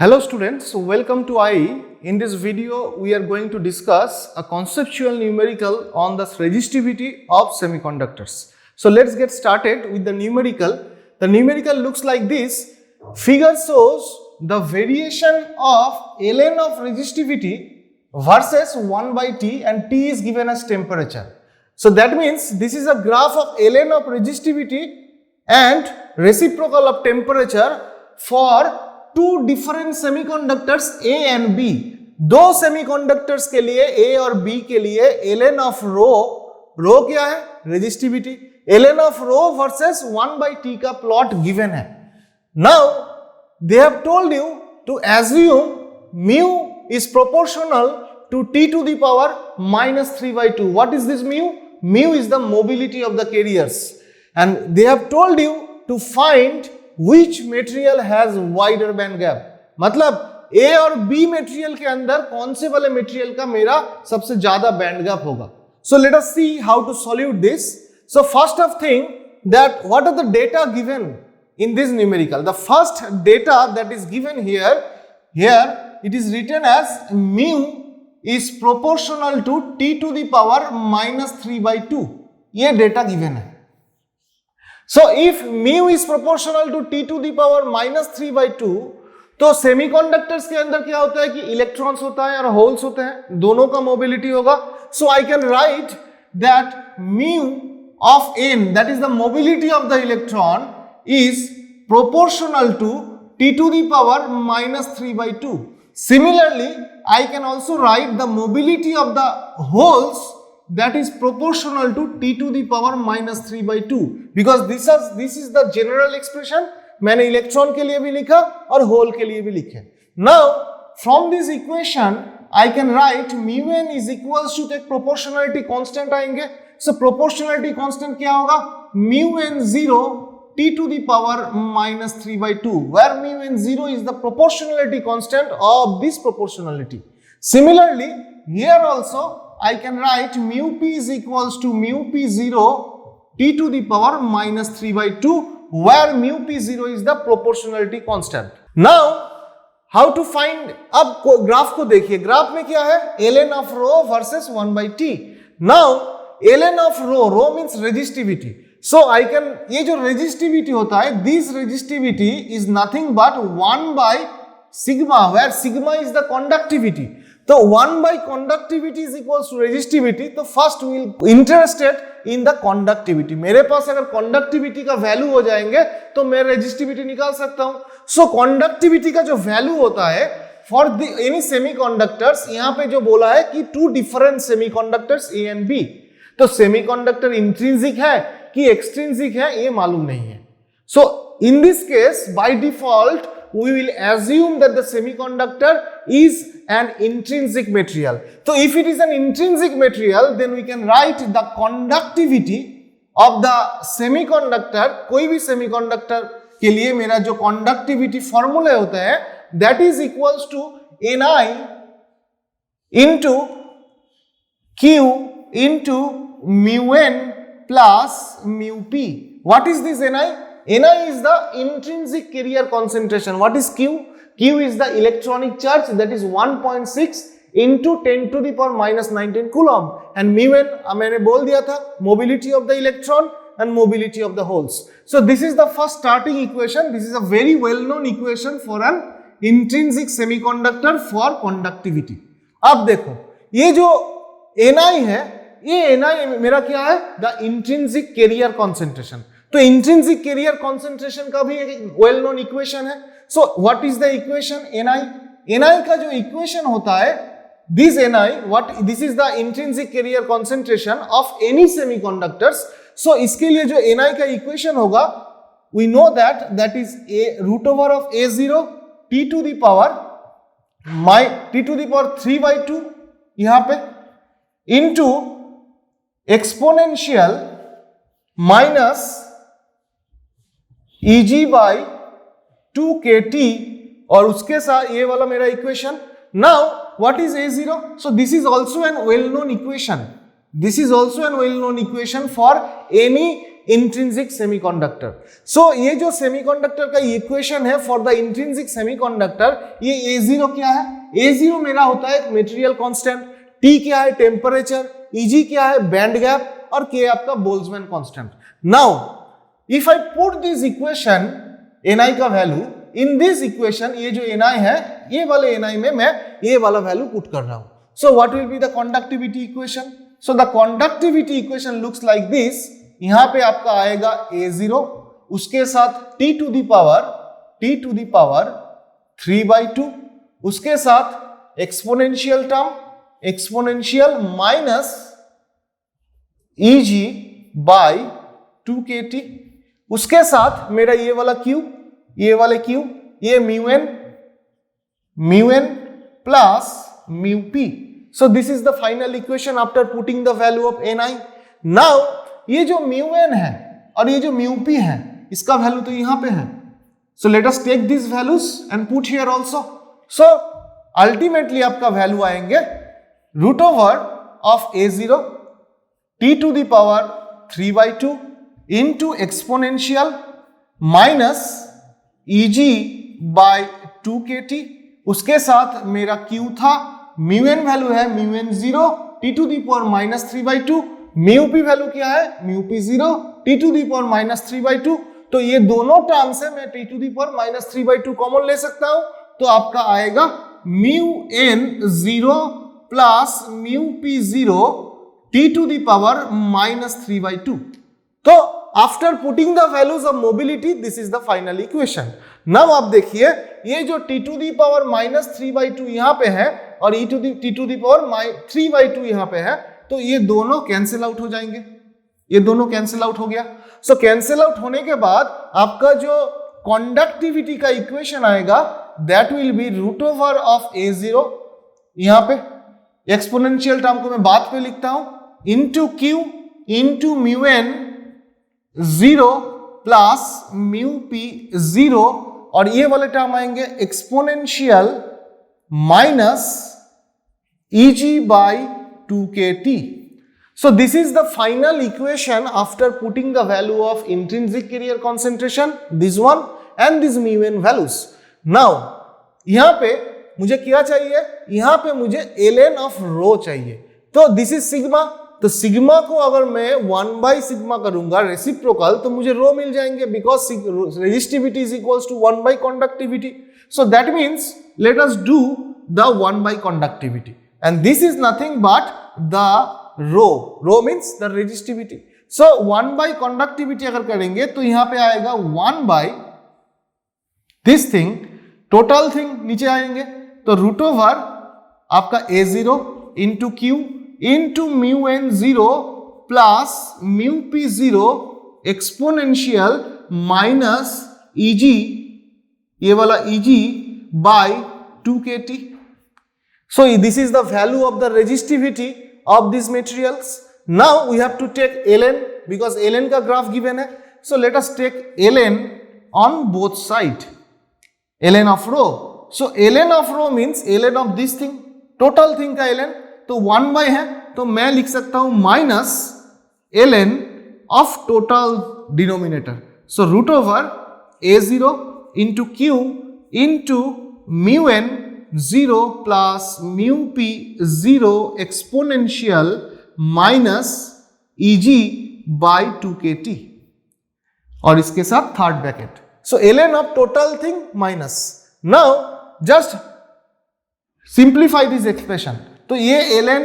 Hello students, welcome to IE. In this video, we are going to discuss a conceptual numerical on the resistivity of semiconductors. So let's get started with the numerical. The numerical looks like this. Figure shows the variation of ln of resistivity versus 1 by T, and T is given as temperature. So that means this is a graph of ln of resistivity and reciprocal of temperature for two different semiconductors A and B. दो semiconductors के लिए ए और B के लिए ln of rho क्या है? Resistivity. ln of rho versus 1 by t का plot given है. Now they have told you to assume mu is proportional to t to the power -3/2. What is this mu? Mu is the mobility of the carriers, and they have told you to find which material has wider band gap. मतलब A और B material के अंदर कौन से वाले material का मेरा सबसे ज्यादा बैंड गैप होगा. So let us see how to solve this. So first of thing, that what are the data given in this numerical? The first data that is given here it is written as mu is proportional to t to the power -3/2. ये data given है. So if mu is proportional to t to the power -3/2, तो semiconductors के अंदर क्या होता है कि electrons होता है और होल्स होते हैं, दोनों का मोबिलिटी होगा. So I can write that mu of n, that is the mobility of the electron, is proportional to t to the power -3/2. Similarly, I can also write the mobility of the holes, that is proportional to t to the power -3/2, because this is the general expression. मैंने electron के लिए भी लिखा और whole के लिए भी लिखे. Now from this equation I can write mu n is equals to, एक proportionality constant आएंगे. So proportionality constant क्या होगा? mu n 0 t to the power -3/2, where mu n 0 is the proportionality constant of this proportionality. Similarly, here also I can write mu p is equals to mu p 0 t to the power -3/2, where mu p 0 is the proportionality constant. Now how to find? अब graph को देखिए. Graph में क्या है? ln of rho versus 1 by t. Now ln of rho means resistivity. So I can, ये जो resistivity होता है, this resistivity is nothing but 1 by sigma, where sigma is the conductivity. तो 1 by conductivity is equals to resistivity. तो first we will interested in the conductivity. मेरे पास अगर conductivity का वैल्यू हो जाएंगे तो मैं रेजिस्टिविटी निकाल सकता हूं. सो कंडक्टिविटी का जो वैल्यू होता है फॉर द एनी सेमीकंडक्टर्स, यहां पे जो बोला है कि two different semiconductors A and B, तो सेमीकंडक्टर इंट्रिंसिक है कि एक्सट्रिंसिक है ये मालूम नहीं है. So in this case by default we will assume that the semiconductor is an intrinsic material. So if it is an intrinsic material, then we can write the conductivity of the semiconductor. कोई भी semiconductor के लिए मेरा जो conductivity formula होता है, that is equals to Ni into Q into mu n plus mu p. What is this Ni? Ni is the intrinsic carrier concentration. What is Q? Q is the electronic charge, that is 1.6 into 10 to the power -19 coulomb. And mu n मैंने बोल दिया था, mobility of the electron and mobility of the holes. So this is the first starting equation. This is a very well known equation for an intrinsic semiconductor for conductivity. अब देखो ये जो Ni है, ये Ni मेरा क्या है? The intrinsic carrier concentration. तो इंट्रिंसिक कैरियर कंसंट्रेशन का भी एक वेल नोन इक्वेशन है. So what is the equation? Ni का जो इक्वेशन होता है, this Ni, this is the intrinsic carrier concentration of any semiconductors. So इसके लिए जो Ni का इक्वेशन होगा, we know that is √over of A0 t to the power 3/2 यहां पे into exponential minus Eg by 2kT, और उसके साथ ये वाला मेरा equation. Now what is A0? So this is also an well known equation. This is also an well known equation for any intrinsic semiconductor. So ये जो semiconductor का equation है फॉर द इंट्रिंसिक सेमीकंडक्टर, ये A0 क्या है? A0 मेरा होता है मेटेरियल कांस्टेंट, T क्या है? टेम्परेचर, Eg क्या है? बैंड गैप, और K आपका Boltzmann constant. Now if I put this equation Ni का वैल्यू इन दिस इक्वेशन, ये जो Ni है, ये वाले Ni में मैं ये वाला वैल्यू पुट कर रहा हूं। So what will be the conductivity equation? So the conductivity equation looks like this. यहां पे आपका आएगा A0, उसके साथ T टू द पावर 3/2, उसके साथ exponential term, exponential minus Eg by 2kT, उसके साथ मेरा ये वाला Q, ये वाले Q, ये mu n plus mu p. So this is the final equation after putting the value of Ni. Now ये जो mu n है और ये जो mu p है, इसका वैल्यू तो यहां पे है. So let us take these values and put here also. So ultimately आपका वैल्यू आएंगे root over of A0 t to the power 3/2 into exponential minus Eg by 2kT, उसके साथ मेरा Q था, mu n वैल्यू है mu n 0 t to the power minus 3/2, mu p value क्या है mu p 0 t to the power minus 3/2, तो ये दोनों टर्म से मैं t to the power minus 3/2 common ले सकता हूं, तो आपका आएगा mu n 0 plus mu p 0 t to the power minus 3/2. तो after putting the values of mobility this is the final equation. Now आप देखिए ये जो t to the power minus 3/2 यहां पे है और t टू दी पावर 3/2 यहां पे है, तो ये दोनों कैंसिल आउट हो जाएंगे, ये दोनों कैंसिल आउट हो गया. सो कैंसिल आउट होने के बाद आपका जो कंडक्टिविटी का इक्वेशन आएगा that will be root over of A0, यहां पे एक्सपोनेंशियल टर्म को मैं बाद पे लिखता हूं, into Q into mu n 0 plus mu p 0, और ये वाले टर्म आएंगे exponential minus Eg by 2kT. So this is the final equation after putting the value of intrinsic carrier concentration, this one and this mu n values. Now यहां पे मुझे क्या चाहिए, यहां पे मुझे ln of rho चाहिए, तो दिस इज सिग्मा, तो सिग्मा को अगर मैं 1 सिग्मा करूंगा रेसिप्रोकल तो मुझे रो मिल जाएंगे, because resistivity is equals to 1 conductivity. So that means let us do the 1 conductivity and this is nothing but the rho means the resistivity. So 1 conductivity अगर करेंगे तो यहां पे आएगा 1 दिस थिंग, टोटल थिंग नीचे आएंगे, तो रूट ओवर आपका A0 into Q into mu n 0 plus mu p 0 exponential minus Eg, ये वाला Eg by 2kT. So this is the value of the resistivity of these materials. Now we have to take ln because ln का graph given है. So let us take ln on both side, ln of rho. So ln of rho means ln of this thing, total thing का ln, तो 1 है तो मैं लिख सकता हूं minus ln of total denominator. So root over A0 into Q into mu n 0 plus mu p 0 exponential minus Eg by 2kT, और इसके साथ third bracket. So ln of total thing minus. Now just simplify this expression, तो ये ln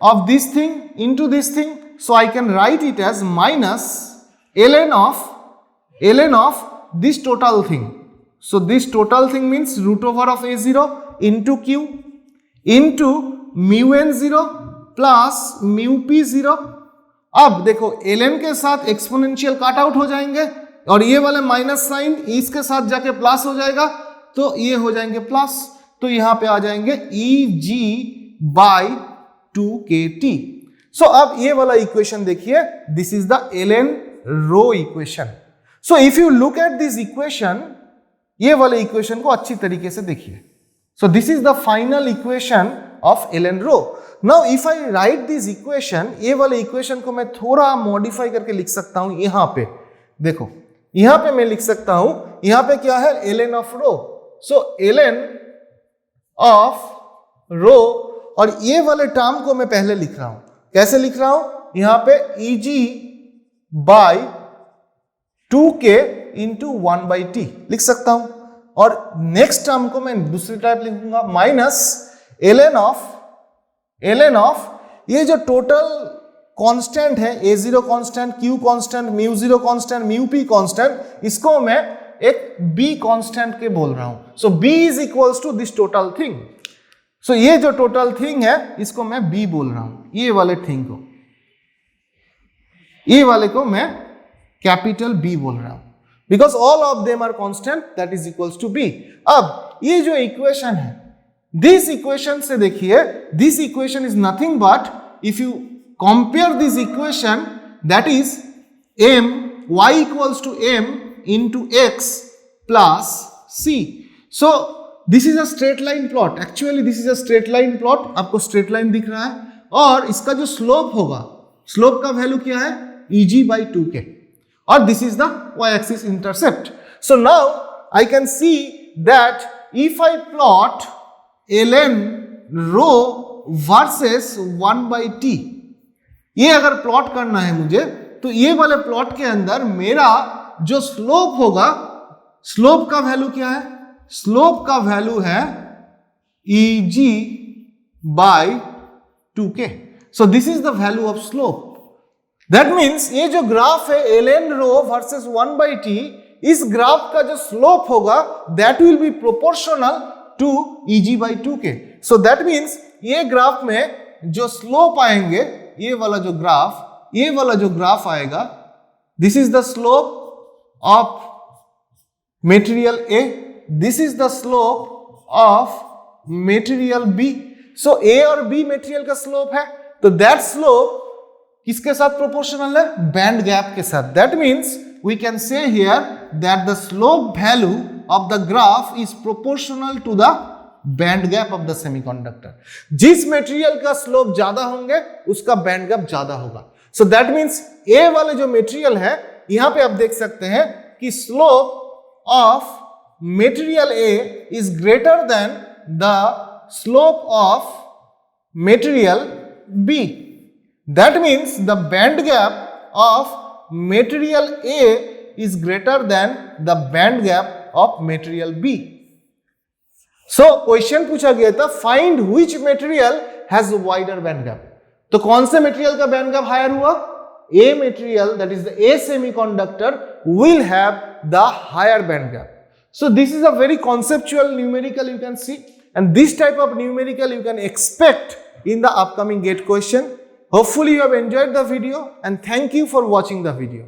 of this thing into this thing, so I can write it as minus ln of this total thing. So this total thing means root over of A0 into Q into mu n 0 plus mu p 0. अब देखो ln के साथ exponential cut out हो जाएंगे और ये वाले minus sign इसके साथ जाके प्लस हो जाएगा, तो ये हो जाएंगे प्लस, तो यहां पे आ जाएंगे Eg by 2kT. सो अब ये वाला इक्वेशन देखिए, this is the ln rho equation. So if you look at this equation, ये वाले इक्वेशन को अच्छी तरीके से देखिए. So this is the final equation of ln rho. Now if I write this equation, ये वाले इक्वेशन को मैं थोड़ा मॉडिफाई करके लिख सकता हूं. यहां पे देखो, यहां पे मैं लिख सकता हूं, यहां पे क्या है, ln of rho. So ln of rho, और ये वाले टर्म को मैं पहले लिख रहा हूं. कैसे लिख रहा हूं, यहां पे Eg by 2k into 1 by t लिख सकता हूं. और नेक्स्ट टर्म को मैं दूसरी टाइप लिखूंगा, माइनस ln of ये जो टोटल कांस्टेंट है, a0 constant, q constant, μ0 constant, μp constant, इसको मैं एक b कांस्टेंट के बोल रहा हूं. So b is equals to this total thing. So ये जो टोटल थिंग है इसको मैं b बोल रहा हूं. ये वाले थिंग को, ये वाले को मैं कैपिटल B बोल रहा हूं, because all of them are constant, that is equals to B. अब ये जो इक्वेशन है, दिस इक्वेशन से देखिए, this equation is nothing but, if you compare this equation, that is m y equals to m into x plus c. So this is a straight line plot. Actually this is a straight line plot. आपको straight line दिख रहा है, और इसका जो slope होगा, slope का value क्या है, Eg by 2k, और this is the y-axis intercept. So now I can see that if I plot ln rho versus 1 by t, ये अगर प्लॉट करना है मुझे, तो ये वाले प्लॉट के अंदर मेरा जो स्लोप होगा, स्लोप का वैल्यू क्या है, स्लोप का वैल्यू है Eg by 2k. So this is the value of slope. That means ये जो ग्राफ है ln rho versus 1 by t, इस ग्राफ का जो स्लोप होगा that will be proportional to Eg by 2k. So that means ये graph में जो स्लोप आएंगे, ये वाला जो ग्राफ आएगा, this is the slope of material A, this is the slope of material B. So A और B मटेरियल का स्लोप है, तो that slope किसके साथ प्रोपोर्शनल है, बैंड गैप के साथ. That means we can say here that the slope value of the graph is proportional to the band gap of the semiconductor. जिस मटेरियल का स्लोप ज्यादा होंगे उसका बैंड गैप ज्यादा होगा. सो दैट मींस ए वाले जो मटेरियल है, यहां पे आप देख सकते हैं कि slope of material A is greater than the slope of material B. That means the band gap of material A is greater than the band gap of material B. So question पूछा गया था, find which material has wider band gap. तो कौन से material का band gap higher हुआ, A material, that is the A semiconductor will have the higher band gap. So this is a very conceptual numerical you can see, and this type of numerical you can expect in the upcoming GATE question. Hopefully you have enjoyed the video, and thank you for watching the video.